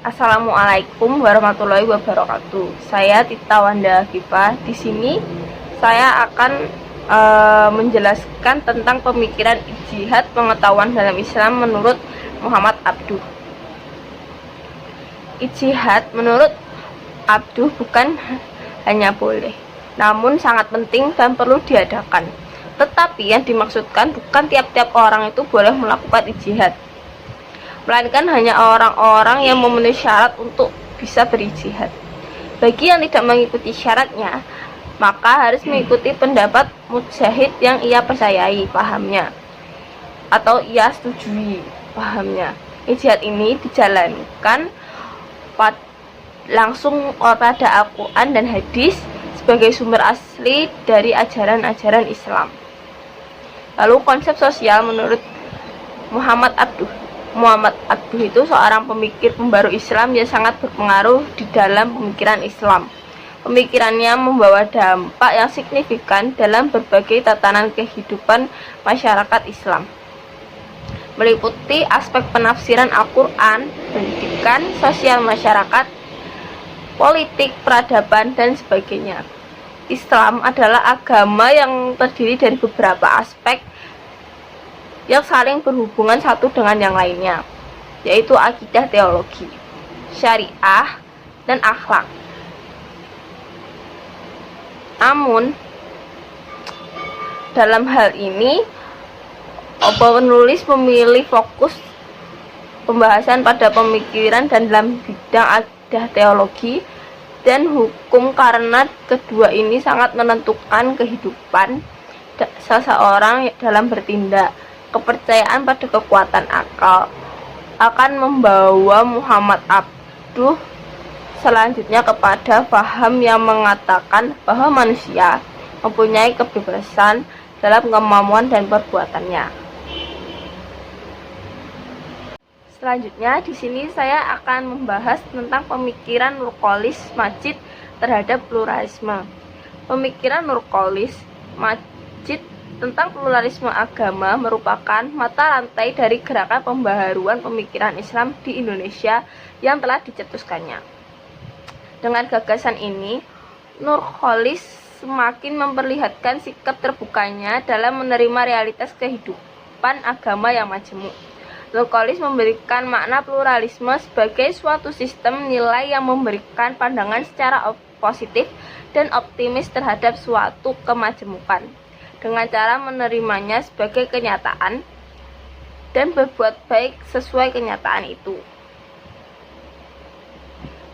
Assalamualaikum warahmatullahi wabarakatuh. Saya Tita Wanda Afifah. Di sini saya akan menjelaskan tentang pemikiran ijtihad pengetahuan dalam Islam menurut Muhammad Abduh. Ijtihad menurut Abduh bukan hanya boleh, namun sangat penting dan perlu diadakan. Tetapi yang dimaksudkan bukan tiap-tiap orang itu boleh melakukan ijtihad, melainkan hanya orang-orang yang memenuhi syarat untuk bisa berijtihad. Bagi yang tidak mengikuti syaratnya, maka harus mengikuti pendapat mujtahid yang ia percayai pahamnya atau ia setujui pahamnya. Ijtihad ini dijalankan langsung pada Al-Quran dan hadis sebagai sumber asli dari ajaran-ajaran Islam. Lalu konsep sosial menurut Muhammad Abduh. Muhammad Abduh itu seorang pemikir pembaru Islam yang sangat berpengaruh di dalam pemikiran Islam. Pemikirannya membawa dampak yang signifikan dalam berbagai tatanan kehidupan masyarakat Islam, meliputi aspek penafsiran Al-Quran, pendidikan, sosial masyarakat, politik, peradaban, dan sebagainya. Islam adalah agama yang terdiri dari beberapa aspek yang saling berhubungan satu dengan yang lainnya, yaitu akidah, teologi, syariah, dan akhlak. Namun, dalam hal ini, penulis memilih fokus pembahasan pada pemikiran dan dalam bidang akidah, teologi, dan hukum karena kedua ini sangat menentukan kehidupan seseorang dalam bertindak. Kepercayaan pada kekuatan akal akan membawa Muhammad Abduh selanjutnya kepada paham yang mengatakan bahwa manusia mempunyai kebebasan dalam kemampuan dan perbuatannya. Selanjutnya di sini saya akan membahas tentang pemikiran Nurcholis Madjid terhadap pluralisme. Pemikiran Nurcholis Madjid tentang pluralisme agama merupakan mata rantai dari gerakan pembaharuan pemikiran Islam di Indonesia yang telah dicetuskannya. Dengan gagasan ini, Nurcholis semakin memperlihatkan sikap terbukanya dalam menerima realitas kehidupan agama yang majemuk. Nurcholis memberikan makna pluralisme sebagai suatu sistem nilai yang memberikan pandangan secara positif dan optimis terhadap suatu kemajemukan, dengan cara menerimanya sebagai kenyataan dan berbuat baik sesuai kenyataan itu.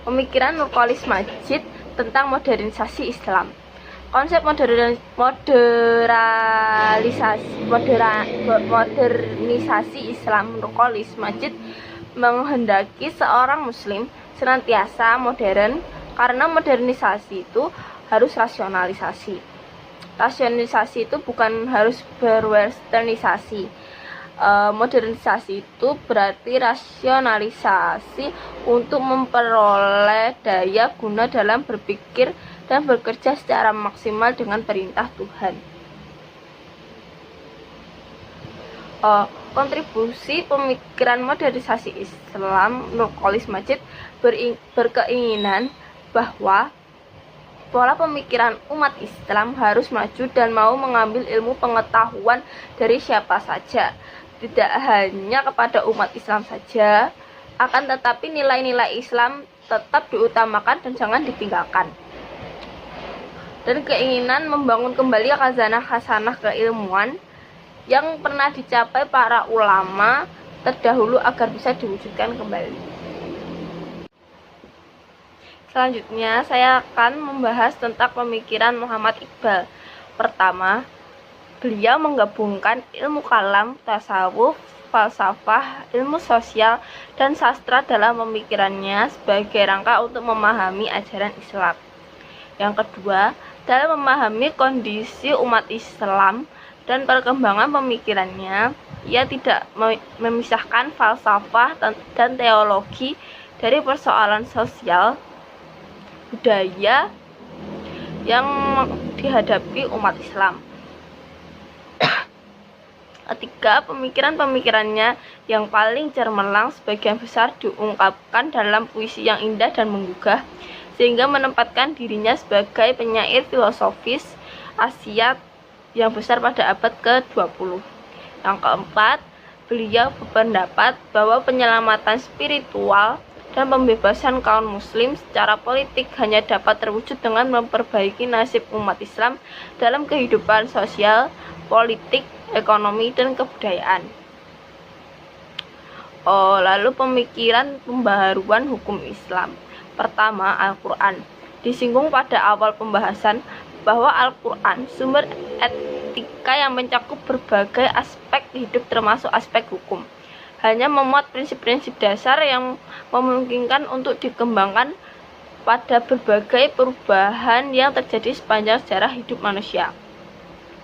Pemikiran Nurcholis Madjid tentang modernisasi Islam. Konsep modernisasi Islam Nurcholis Madjid menghendaki seorang muslim senantiasa modern, karena modernisasi itu harus rasionalisasi. Rasionalisasi itu bukan harus berwesternisasi. Modernisasi itu berarti rasionalisasi untuk memperoleh daya guna dalam berpikir dan bekerja secara maksimal dengan perintah Tuhan. Kontribusi pemikiran modernisasi Islam Nurcholis Madjid berkeinginan bahwa pola pemikiran umat Islam harus maju dan mau mengambil ilmu pengetahuan dari siapa saja, tidak hanya kepada umat Islam saja, akan tetapi nilai-nilai Islam tetap diutamakan dan jangan ditinggalkan. Dan keinginan membangun kembali khazanah-khazanah keilmuan yang pernah dicapai para ulama terdahulu agar bisa diwujudkan kembali. Selanjutnya, saya akan membahas tentang pemikiran Muhammad Iqbal. Pertama, beliau menggabungkan ilmu kalam, tasawuf, falsafah, ilmu sosial, dan sastra dalam pemikirannya sebagai rangka untuk memahami ajaran Islam. Yang kedua, dalam memahami kondisi umat Islam dan perkembangan pemikirannya, ia tidak memisahkan falsafah dan teologi dari persoalan sosial budaya yang dihadapi umat Islam. Ketiga, pemikiran-pemikirannya yang paling cemerlang sebagian besar diungkapkan dalam puisi yang indah dan menggugah, sehingga menempatkan dirinya sebagai penyair filosofis Asia yang besar pada abad ke-20. Yang keempat, beliau berpendapat bahwa penyelamatan spiritual dan pembebasan kaum muslim secara politik hanya dapat terwujud dengan memperbaiki nasib umat Islam dalam kehidupan sosial, politik, ekonomi, dan kebudayaan. Lalu pemikiran pembaharuan hukum Islam. Pertama, Al-Quran. Disinggung pada awal pembahasan bahwa Al-Quran sumber etika yang mencakup berbagai aspek hidup termasuk aspek hukum. Hanya memuat prinsip-prinsip dasar yang memungkinkan untuk dikembangkan pada berbagai perubahan yang terjadi sepanjang sejarah hidup manusia.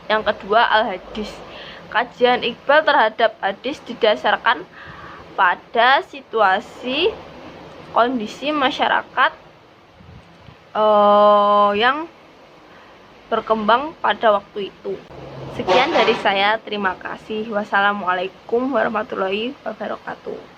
Yang kedua, Al-Hadis. Kajian Iqbal terhadap hadis didasarkan pada situasi kondisi masyarakat yang berkembang pada waktu itu. Sekian dari saya, terima kasih. Wassalamualaikum warahmatullahi wabarakatuh.